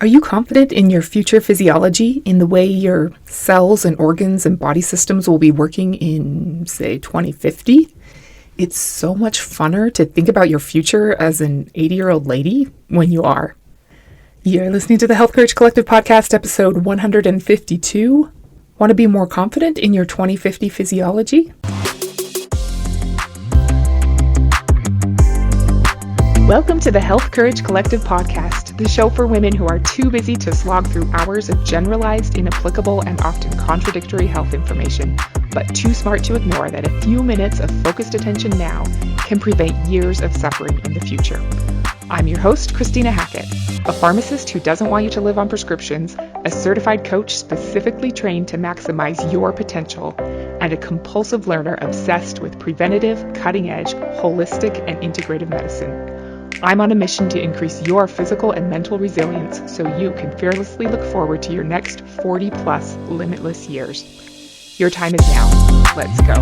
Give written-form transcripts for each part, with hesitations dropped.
Are you confident in your future physiology, in the way your cells and organs and body systems will be working in, say, 2050? It's so much funner to think about your future as an 80-year-old lady when you are. You're listening to the Health Courage Collective podcast, episode 152. Want to be more confident in your 2050 physiology? Welcome to the Health Courage Collective podcast, the show for women who are too busy to slog through hours of generalized, inapplicable, and often contradictory health information, but too smart to ignore that a few minutes of focused attention now can prevent years of suffering in the future. I'm your host, Christina Hackett, a pharmacist who doesn't want you to live on prescriptions, a certified coach specifically trained to maximize your potential, and a compulsive learner obsessed with preventative, cutting-edge, holistic, and integrative medicine. I'm on a mission to increase your physical and mental resilience so you can fearlessly look forward to your next 40-plus limitless years. Your time is now. Let's go.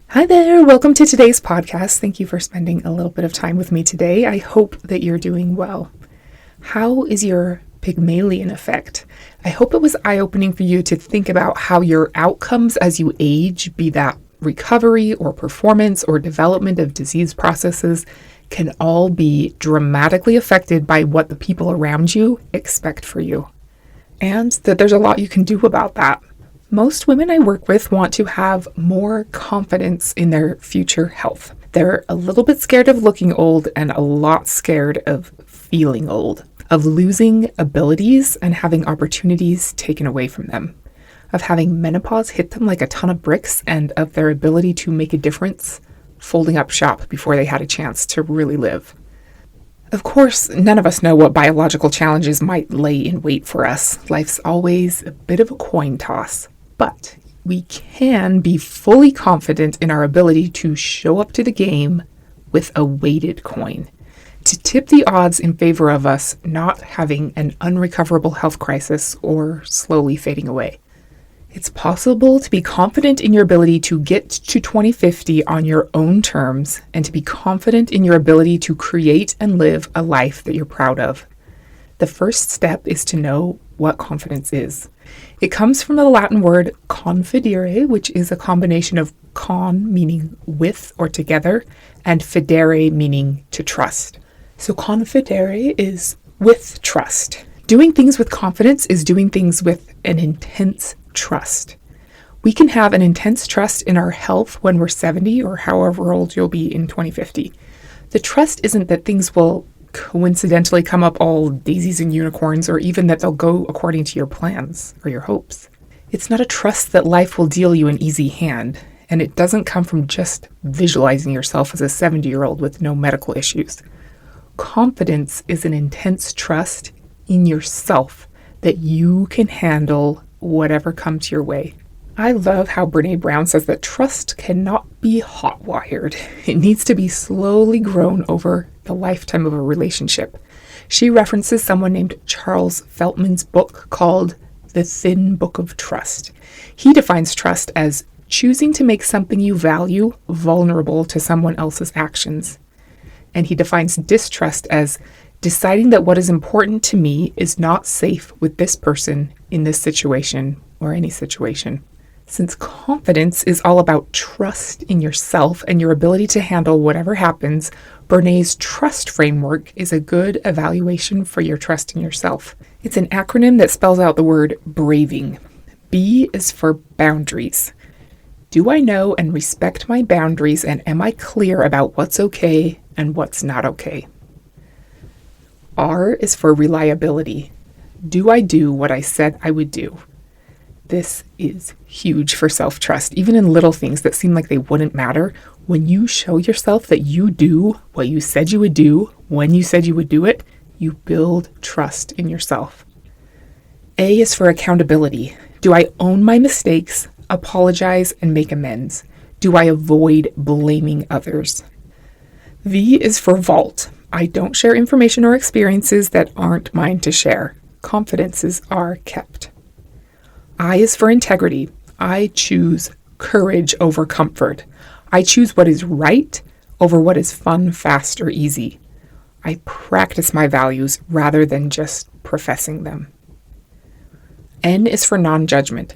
Hi there. Welcome to today's podcast. Thank you for spending a little bit of time with me today. I hope that you're doing well. How is your Pygmalion effect? I hope it was eye-opening for you to think about how your outcomes as you age, be that recovery or performance or development of disease processes, can all be dramatically affected by what the people around you expect for you. And that there's a lot you can do about that. Most women I work with want to have more confidence in their future health. They're a little bit scared of looking old and a lot scared of feeling old, of losing abilities and having opportunities taken away from them, of having menopause hit them like a ton of bricks, and of their ability to make a difference folding up shop before they had a chance to really live. Of course, none of us know what biological challenges might lay in wait for us. Life's always a bit of a coin toss, but we can be fully confident in our ability to show up to the game with a weighted coin, to tip the odds in favor of us not having an unrecoverable health crisis or slowly fading away. It's possible to be confident in your ability to get to 2050 on your own terms and to be confident in your ability to create and live a life that you're proud of. The first step is to know what confidence is. It comes from the Latin word confidere, which is a combination of con, meaning with or together, and fidere, meaning to trust. So confidere is with trust. Doing things with confidence is doing things with an intense trust. We can have an intense trust in our health when we're 70 or however old you'll be in 2050. The trust isn't that things will coincidentally come up all daisies and unicorns, or even that they'll go according to your plans or your hopes. It's not a trust that life will deal you an easy hand, and it doesn't come from just visualizing yourself as a 70-year-old with no medical issues. Confidence is an intense trust in yourself that you can handle whatever comes your way. I love how Brené Brown says that trust cannot be hot-wired. It needs to be slowly grown over the lifetime of a relationship. She references someone named Charles Feltman's book called The Thin Book of Trust. He defines trust as choosing to make something you value vulnerable to someone else's actions. And he defines distrust as deciding that what is important to me is not safe with this person in this situation or any situation. Since confidence is all about trust in yourself and your ability to handle whatever happens, Brené's trust framework is a good evaluation for your trust in yourself. It's an acronym that spells out the word braving. B is for boundaries. Do I know and respect my boundaries, and am I clear about what's okay and what's not okay? R is for reliability. Do I do what I said I would do? This is huge for self-trust, even in little things that seem like they wouldn't matter. When you show yourself that you do what you said you would do when you said you would do it, you build trust in yourself. A is for accountability. Do I own my mistakes, apologize, and make amends? Do I avoid blaming others? V is for vault. I don't share information or experiences that aren't mine to share. Confidences are kept. I is for integrity. I choose courage over comfort. I choose what is right over what is fun, fast, or easy. I practice my values rather than just professing them. N is for non-judgment.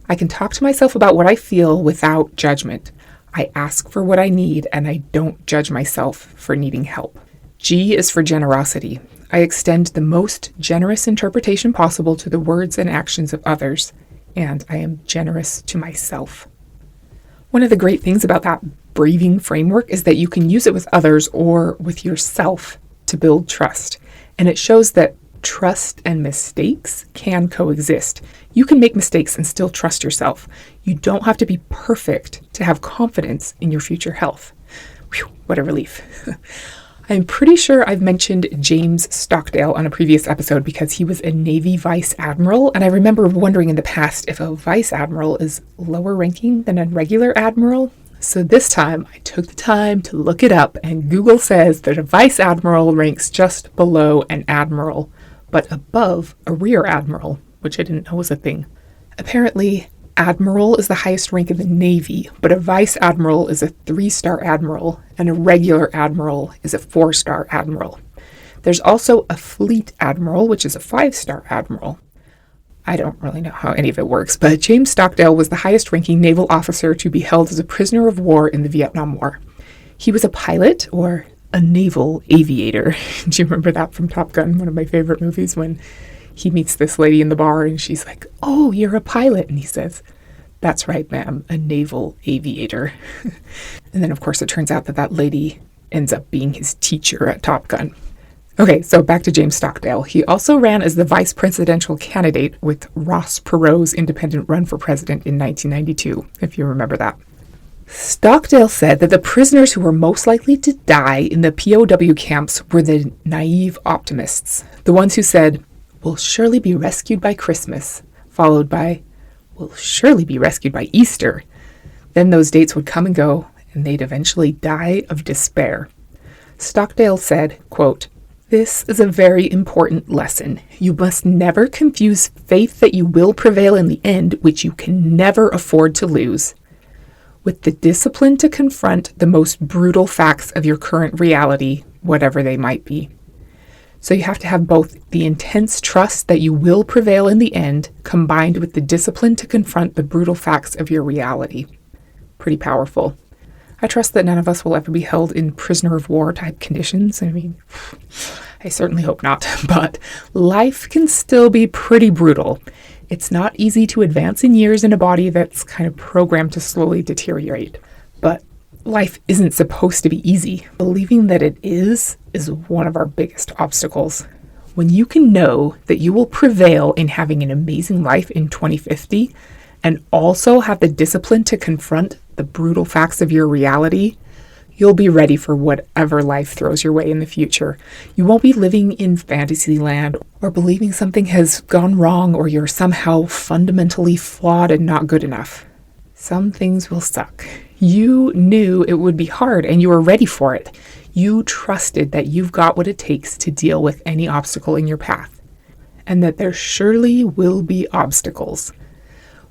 I can talk to myself about what I feel without judgment. I ask for what I need and I don't judge myself for needing help. G is for generosity. I extend the most generous interpretation possible to the words and actions of others, and I am generous to myself. One of the great things about that breathing framework is that you can use it with others or with yourself to build trust. And it shows that trust and mistakes can coexist. You can make mistakes and still trust yourself. You don't have to be perfect to have confidence in your future health. Whew, what a relief. I'm pretty sure I've mentioned James Stockdale on a previous episode because he was a Navy Vice Admiral, and I remember wondering in the past if a Vice Admiral is lower ranking than a regular Admiral. So this time I took the time to look it up, and Google says that a Vice Admiral ranks just below an Admiral, but above a Rear Admiral, which I didn't know was a thing. Apparently, Admiral is the highest rank in the Navy, but a Vice Admiral is a 3-star Admiral, and a regular Admiral is a 4-star Admiral. There's also a Fleet Admiral, which is a 5-star Admiral. I don't really know how any of it works, but James Stockdale was the highest ranking naval officer to be held as a prisoner of war in the Vietnam War. He was a pilot, or a naval aviator. Do you remember that from Top Gun, one of my favorite movies, when he meets this lady in the bar and she's like, "Oh, you're a pilot." And he says, "That's right, ma'am, a naval aviator." And then, of course, it turns out that that lady ends up being his teacher at Top Gun. Okay, so back to James Stockdale. He also ran as the vice presidential candidate with Ross Perot's independent run for president in 1992, if you remember that. Stockdale said that the prisoners who were most likely to die in the POW camps were the naive optimists, the ones who said, "We'll surely be rescued by Christmas," followed by, "We'll surely be rescued by Easter." Then those dates would come and go, and they'd eventually die of despair. Stockdale said, quote, "This is a very important lesson. You must never confuse faith that you will prevail in the end, which you can never afford to lose, with the discipline to confront the most brutal facts of your current reality, whatever they might be." So you have to have both the intense trust that you will prevail in the end, combined with the discipline to confront the brutal facts of your reality. Pretty powerful. I trust that none of us will ever be held in prisoner of war type conditions. I mean, I certainly hope not, but life can still be pretty brutal. It's not easy to advance in years in a body that's kind of programmed to slowly deteriorate. But life isn't supposed to be easy. Believing that it is one of our biggest obstacles. When you can know that you will prevail in having an amazing life in 2050 and also have the discipline to confront the brutal facts of your reality, you'll be ready for whatever life throws your way in the future. You won't be living in fantasy land or believing something has gone wrong or you're somehow fundamentally flawed and not good enough. Some things will suck. You knew it would be hard and you were ready for it. You trusted that you've got what it takes to deal with any obstacle in your path, and that there surely will be obstacles.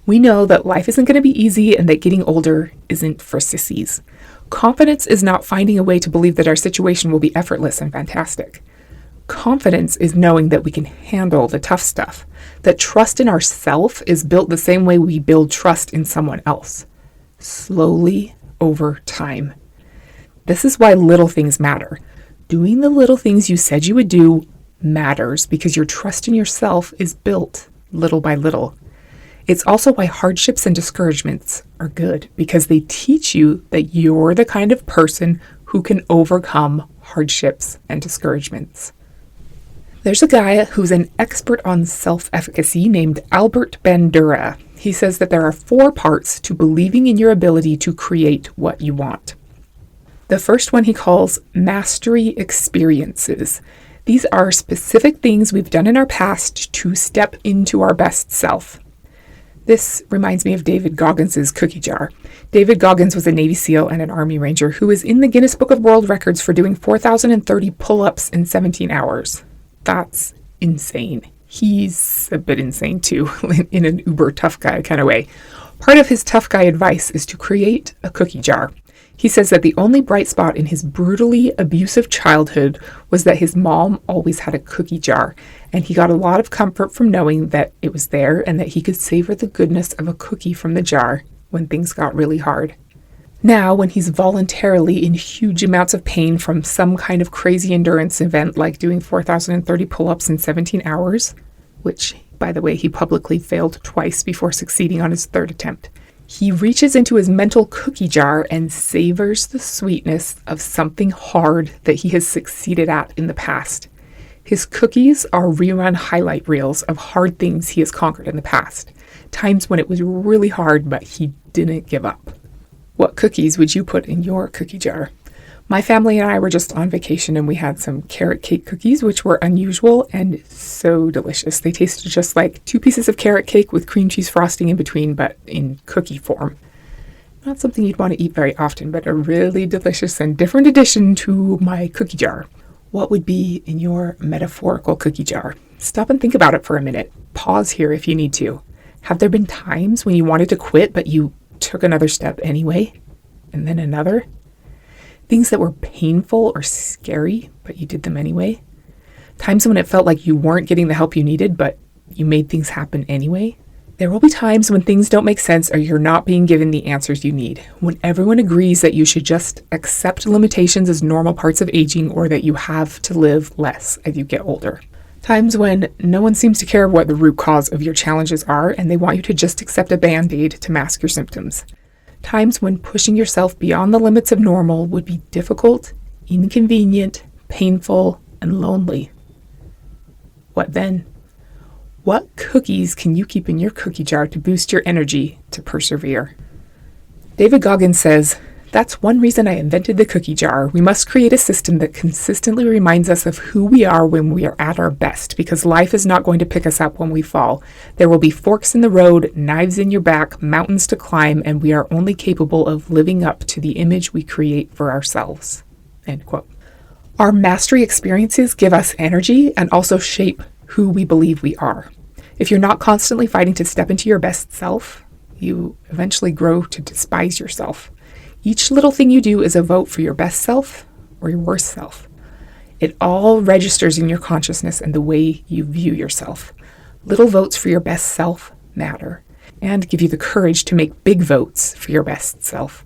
We know that life isn't going to be easy and that getting older isn't for sissies. Confidence is not finding a way to believe that our situation will be effortless and fantastic. Confidence is knowing that we can handle the tough stuff, that trust in ourselves is built the same way we build trust in someone else, slowly over time. This is why little things matter. Doing the little things you said you would do matters because your trust in yourself is built little by little. It's also why hardships and discouragements are good, because they teach you that you're the kind of person who can overcome hardships and discouragements. There's a guy who's an expert on self-efficacy named Albert Bandura. He says that there are 4 parts to believing in your ability to create what you want. The first one he calls mastery experiences. These are specific things we've done in our past to step into our best self. This reminds me of David Goggins' cookie jar. David Goggins was a Navy SEAL and an Army Ranger who is in the Guinness Book of World Records for doing 4,030 pull-ups in 17 hours. That's insane. He's a bit insane too, in an uber tough guy kind of way. Part of his tough guy advice is to create a cookie jar. He says that the only bright spot in his brutally abusive childhood was that his mom always had a cookie jar, and he got a lot of comfort from knowing that it was there and that he could savor the goodness of a cookie from the jar when things got really hard. Now, when he's voluntarily in huge amounts of pain from some kind of crazy endurance event like doing 4,030 pull-ups in 17 hours, which, by the way, he publicly failed twice before succeeding on his third attempt, he reaches into his mental cookie jar and savors the sweetness of something hard that he has succeeded at in the past. His cookies are rerun highlight reels of hard things he has conquered in the past, times when it was really hard but he didn't give up. What cookies would you put in your cookie jar? My family and I were just on vacation and we had some carrot cake cookies, which were unusual and so delicious. They tasted just like 2 pieces of carrot cake with cream cheese frosting in between, but in cookie form. Not something you'd want to eat very often, but a really delicious and different addition to my cookie jar. What would be in your metaphorical cookie jar? Stop and think about it for a minute. Pause here if you need to. Have there been times when you wanted to quit, but you took another step anyway, and then another? Things that were painful or scary, but you did them anyway? Times when it felt like you weren't getting the help you needed, but you made things happen anyway? There will be times when things don't make sense or you're not being given the answers you need, when everyone agrees that you should just accept limitations as normal parts of aging or that you have to live less as you get older. Times when no one seems to care what the root cause of your challenges are and they want you to just accept a band-aid to mask your symptoms. Times when pushing yourself beyond the limits of normal would be difficult, inconvenient, painful, and lonely. What then? What cookies can you keep in your cookie jar to boost your energy to persevere? David Goggins says, "That's one reason I invented the cookie jar. We must create a system that consistently reminds us of who we are when we are at our best, because life is not going to pick us up when we fall. There will be forks in the road, knives in your back, mountains to climb, and we are only capable of living up to the image we create for ourselves." End quote. Our mastery experiences give us energy and also shape who we believe we are. If you're not constantly fighting to step into your best self, you eventually grow to despise yourself. Each little thing you do is a vote for your best self or your worst self. It all registers in your consciousness and the way you view yourself. Little votes for your best self matter and give you the courage to make big votes for your best self.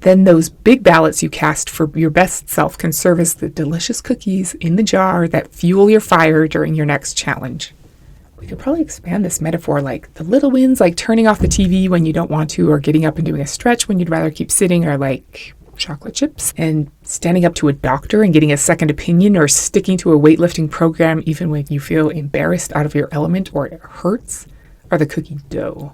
Then those big ballots you cast for your best self can serve as the delicious cookies in the jar that fuel your fire during your next challenge. We could probably expand this metaphor like the little wins, like turning off the TV when you don't want to, or getting up and doing a stretch when you'd rather keep sitting, or like chocolate chips, and standing up to a doctor and getting a second opinion, or sticking to a weightlifting program even when you feel embarrassed out of your element or it hurts, are the cookie dough.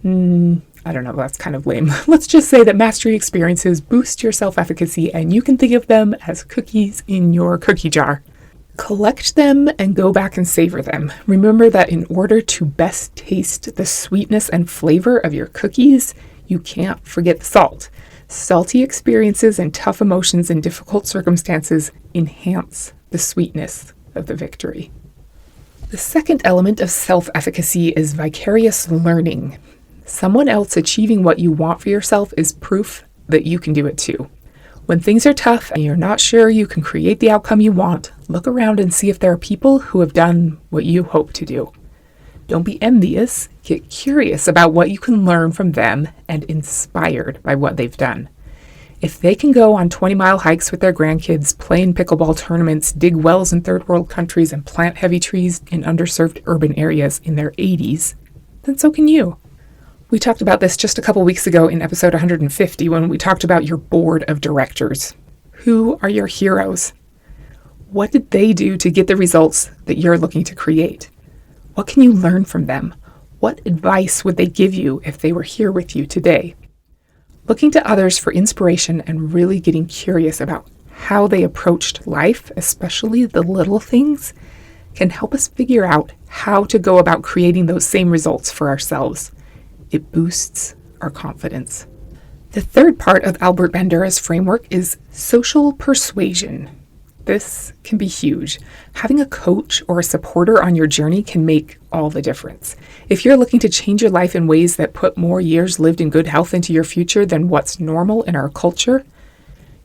I don't know, that's kind of lame. Let's just say that mastery experiences boost your self-efficacy and you can think of them as cookies in your cookie jar. Collect them and go back and savor them. Remember that in order to best taste the sweetness and flavor of your cookies, you can't forget the salt. Salty experiences and tough emotions in difficult circumstances enhance the sweetness of the victory. The second element of self-efficacy is vicarious learning. Someone else achieving what you want for yourself is proof that you can do it too. When things are tough and you're not sure you can create the outcome you want, look around and see if there are people who have done what you hope to do. Don't be envious, get curious about what you can learn from them and inspired by what they've done. If they can go on 20-mile hikes with their grandkids, play in pickleball tournaments, dig wells in third world countries, and plant heavy trees in underserved urban areas in their 80s, then so can you. We talked about this just a couple weeks ago in episode 150 when we talked about your board of directors. Who are your heroes? What did they do to get the results that you're looking to create? What can you learn from them? What advice would they give you if they were here with you today? Looking to others for inspiration and really getting curious about how they approached life, especially the little things, can help us figure out how to go about creating those same results for ourselves. It boosts our confidence. The third part of Albert Bandura's framework is social persuasion. This can be huge. Having a coach or a supporter on your journey can make all the difference. If you're looking to change your life in ways that put more years lived in good health into your future than what's normal in our culture,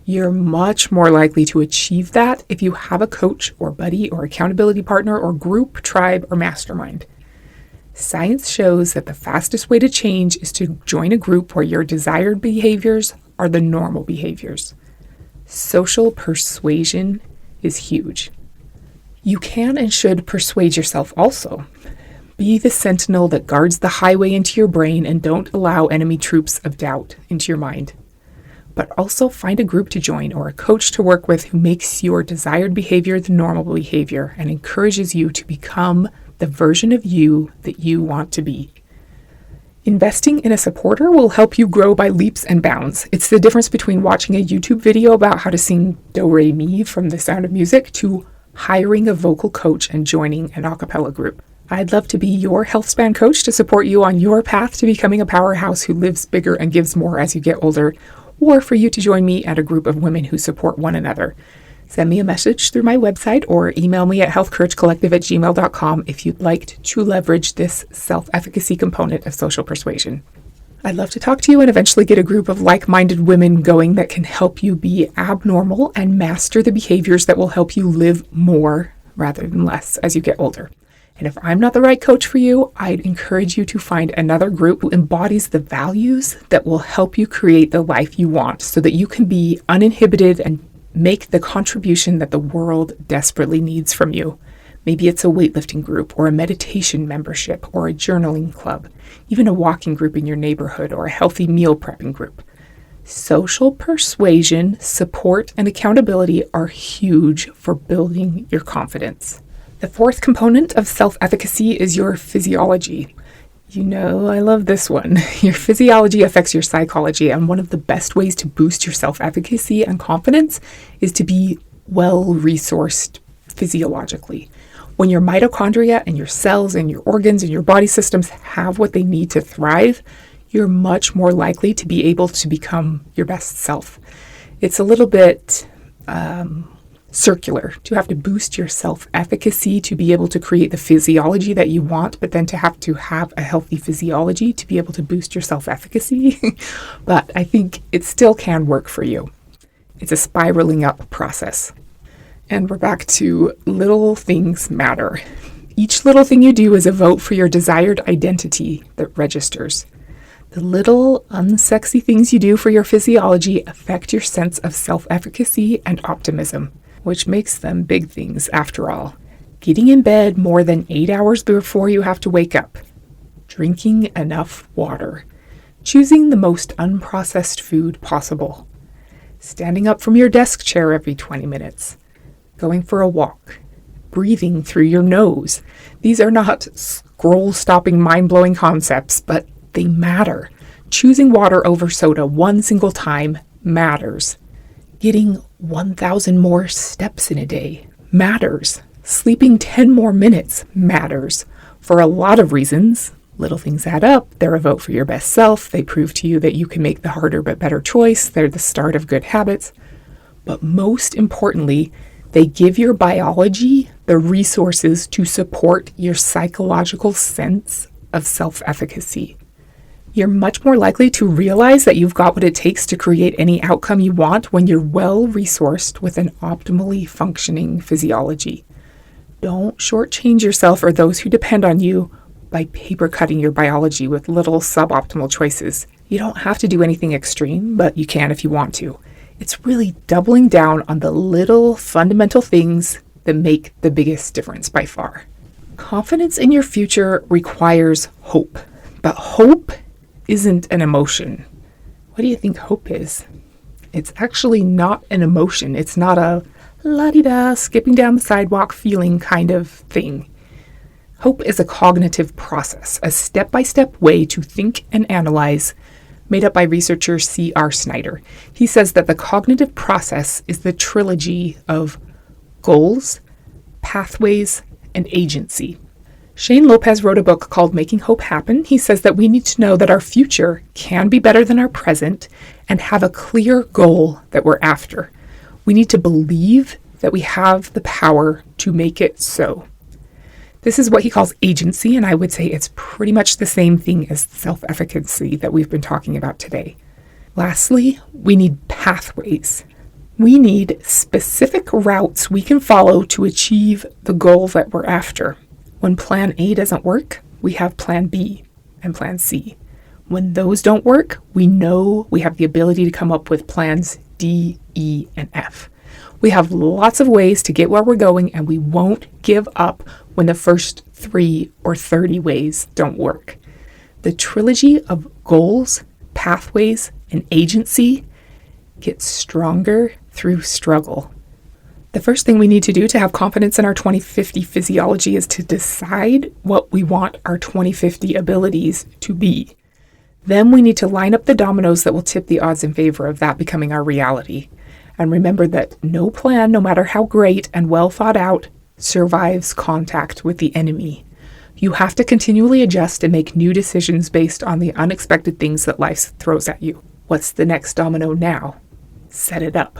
you're much more likely to achieve that if you have a coach or buddy or accountability partner or group, tribe, or mastermind. Science shows that the fastest way to change is to join a group where your desired behaviors are the normal behaviors. Social persuasion is huge. You can and should persuade yourself also. Be the sentinel that guards the highway into your brain and don't allow enemy troops of doubt into your mind. But also find a group to join or a coach to work with who makes your desired behavior the normal behavior and encourages you to become the version of you that you want to be. Investing in a supporter will help you grow by leaps and bounds. It's the difference between watching a YouTube video about how to sing Do Re Mi from The Sound of Music to hiring a vocal coach and joining an a cappella group. I'd love to be your health span coach to support you on your path to becoming a powerhouse who lives bigger and gives more as you get older, or for you to join me at a group of women who support one another. Send me a message through my website or email me at healthcouragecollective@gmail.com if you'd like to leverage this self-efficacy component of social persuasion. I'd love to talk to you and eventually get a group of like-minded women going that can help you be abnormal and master the behaviors that will help you live more rather than less as you get older. And if I'm not the right coach for you, I'd encourage you to find another group who embodies the values that will help you create the life you want so that you can be uninhibited and make the contribution that the world desperately needs from you. Maybe it's a weightlifting group or a meditation membership or a journaling club, even a walking group in your neighborhood or a healthy meal prepping group. Social persuasion, support, and accountability are huge for building your confidence. The fourth component of self-efficacy is your physiology. You know, I love this one. Your physiology affects your psychology, and one of the best ways to boost your self-efficacy and confidence is to be well-resourced physiologically. When your mitochondria and your cells and your organs and your body systems have what they need to thrive, you're much more likely to be able to become your best self. It's a little bit circular to have to boost your self-efficacy to be able to create the physiology that you want, but then to have a healthy physiology to be able to boost your self-efficacy. But I think it still can work for you. It's a spiraling up process. And we're back to little things matter. Each little thing you do is a vote for your desired identity that registers. The little unsexy things you do for your physiology affect your sense of self-efficacy and optimism, which makes them big things after all. Getting in bed more than 8 hours before you have to wake up. Drinking enough water. Choosing the most unprocessed food possible. Standing up from your desk chair every 20 minutes. Going for a walk. Breathing through your nose. These are not scroll-stopping, mind-blowing concepts, but they matter. Choosing water over soda one single time matters. Getting 1,000 more steps in a day matters. Sleeping 10 more minutes matters. For a lot of reasons, little things add up. They're a vote for your best self. They prove to you that you can make the harder but better choice. They're the start of good habits. But most importantly, they give your biology the resources to support your psychological sense of self-efficacy. You're much more likely to realize that you've got what it takes to create any outcome you want when you're well-resourced with an optimally functioning physiology. Don't shortchange yourself or those who depend on you by paper-cutting your biology with little suboptimal choices. You don't have to do anything extreme, but you can if you want to. It's really doubling down on the little fundamental things that make the biggest difference by far. Confidence in your future requires hope, but hope isn't an emotion. What do you think hope is? It's actually not an emotion. It's not a la-di-da, skipping down the sidewalk feeling kind of thing. Hope is a cognitive process, a step-by-step way to think and analyze, made up by researcher C.R. Snyder. He says that the cognitive process is the trilogy of goals, pathways, and agency. Shane Lopez wrote a book called Making Hope Happen. He says that we need to know that our future can be better than our present and have a clear goal that we're after. We need to believe that we have the power to make it so. This is what he calls agency, and I would say it's pretty much the same thing as self-efficacy that we've been talking about today. Lastly, we need pathways. We need specific routes we can follow to achieve the goal that we're after. When plan A doesn't work, we have plan B and plan C. When those don't work, we know we have the ability to come up with plans D, E, and F. We have lots of ways to get where we're going, and we won't give up when the first 3 or 30 ways don't work. The trilogy of goals, pathways, and agency gets stronger through struggle. The first thing we need to do to have confidence in our 2050 physiology is to decide what we want our 2050 abilities to be. Then we need to line up the dominoes that will tip the odds in favor of that becoming our reality. And remember that no plan, no matter how great and well thought out, survives contact with the enemy. You have to continually adjust and make new decisions based on the unexpected things that life throws at you. What's the next domino now? Set it up.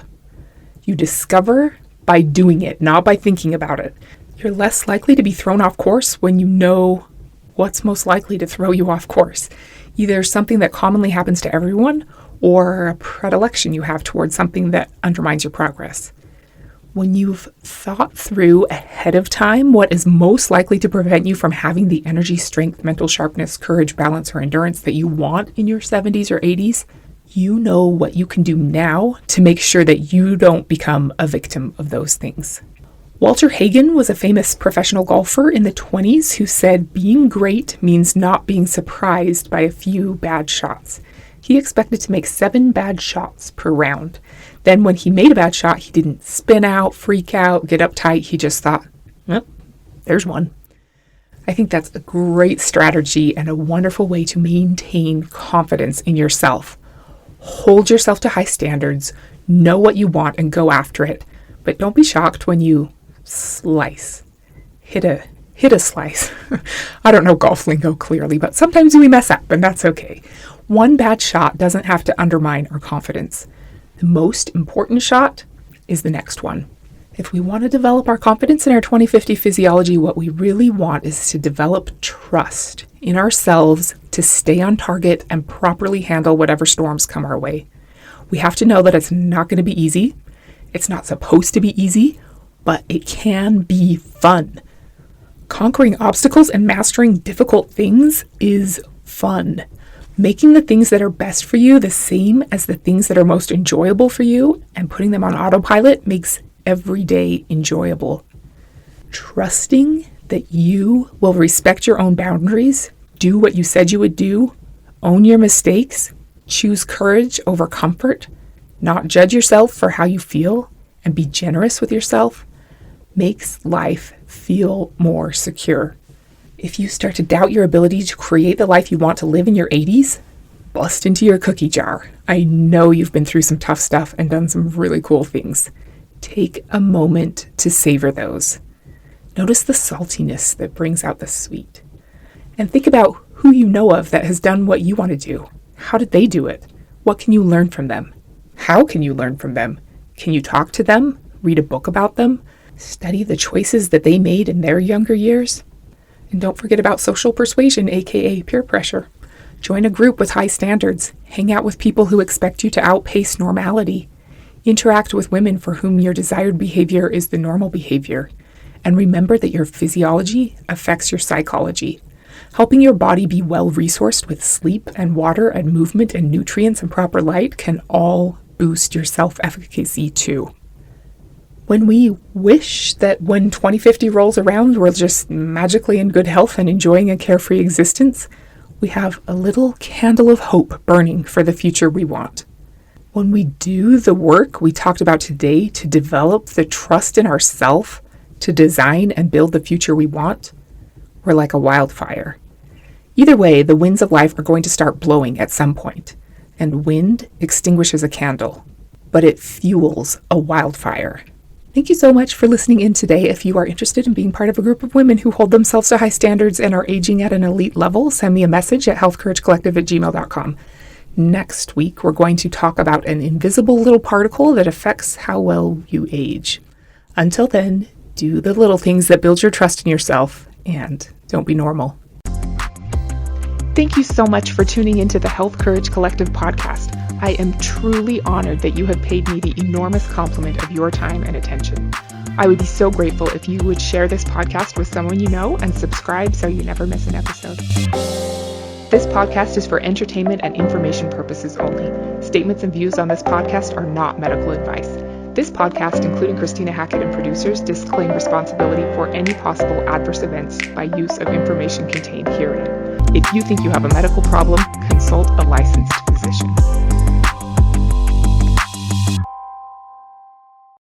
You discover by doing it, not by thinking about it. You're less likely to be thrown off course when you know what's most likely to throw you off course. Either something that commonly happens to everyone, or a predilection you have towards something that undermines your progress. When you've thought through ahead of time what is most likely to prevent you from having the energy, strength, mental sharpness, courage, balance, or endurance that you want in your 70s or 80s, you know what you can do now to make sure that you don't become a victim of those things. Walter Hagen was a famous professional golfer in the 20s who said being great means not being surprised by a few bad shots. He expected to make 7 bad shots per round. Then when he made a bad shot, he didn't spin out, freak out, get uptight. He just thought, well, there's one. I think that's a great strategy and a wonderful way to maintain confidence in yourself. Hold yourself to high standards, know what you want, and go after it. But don't be shocked when you slice. Hit a slice. I don't know golf lingo clearly, but sometimes we mess up, and that's okay. One bad shot doesn't have to undermine our confidence. The most important shot is the next one. If we want to develop our confidence in our 2050 physiology, what we really want is to develop trust in ourselves to stay on target and properly handle whatever storms come our way. We have to know that it's not going to be easy. It's not supposed to be easy, but it can be fun. Conquering obstacles and mastering difficult things is fun. Making the things that are best for you the same as the things that are most enjoyable for you and putting them on autopilot makes every day enjoyable. Trusting that you will respect your own boundaries, do what you said you would do, own your mistakes, choose courage over comfort, not judge yourself for how you feel, and be generous with yourself makes life feel more secure. If you start to doubt your ability to create the life you want to live in your 80s, bust into your cookie jar. I know you've been through some tough stuff and done some really cool things. Take a moment to savor those. Notice the saltiness that brings out the sweet. And think about who you know of that has done what you want to do. How did they do it? What can you learn from them? How can you learn from them? Can you talk to them? Read a book about them? Study the choices that they made in their younger years? And don't forget about social persuasion, aka peer pressure. Join a group with high standards. Hang out with people who expect you to outpace normality. Interact with women for whom your desired behavior is the normal behavior. And remember that your physiology affects your psychology. Helping your body be well-resourced with sleep and water and movement and nutrients and proper light can all boost your self-efficacy too. When we wish that when 2050 rolls around, we're just magically in good health and enjoying a carefree existence, we have a little candle of hope burning for the future we want. When we do the work we talked about today to develop the trust in ourselves to design and build the future we want, we're like a wildfire. Either way, the winds of life are going to start blowing at some point, and wind extinguishes a candle, but it fuels a wildfire. Thank you so much for listening in today. If you are interested in being part of a group of women who hold themselves to high standards and are aging at an elite level, send me a message at healthcouragecollective@gmail.com. Next week, we're going to talk about an invisible little particle that affects how well you age. Until then, do the little things that build your trust in yourself and don't be normal. Thank you so much for tuning into the Health Courage Collective podcast. I am truly honored that you have paid me the enormous compliment of your time and attention. I would be so grateful if you would share this podcast with someone you know and subscribe so you never miss an episode. This podcast is for entertainment and information purposes only. Statements and views on this podcast are not medical advice. This podcast, including Christina Hackett and producers, disclaim responsibility for any possible adverse events by use of information contained herein. If you think you have a medical problem, consult a licensed physician.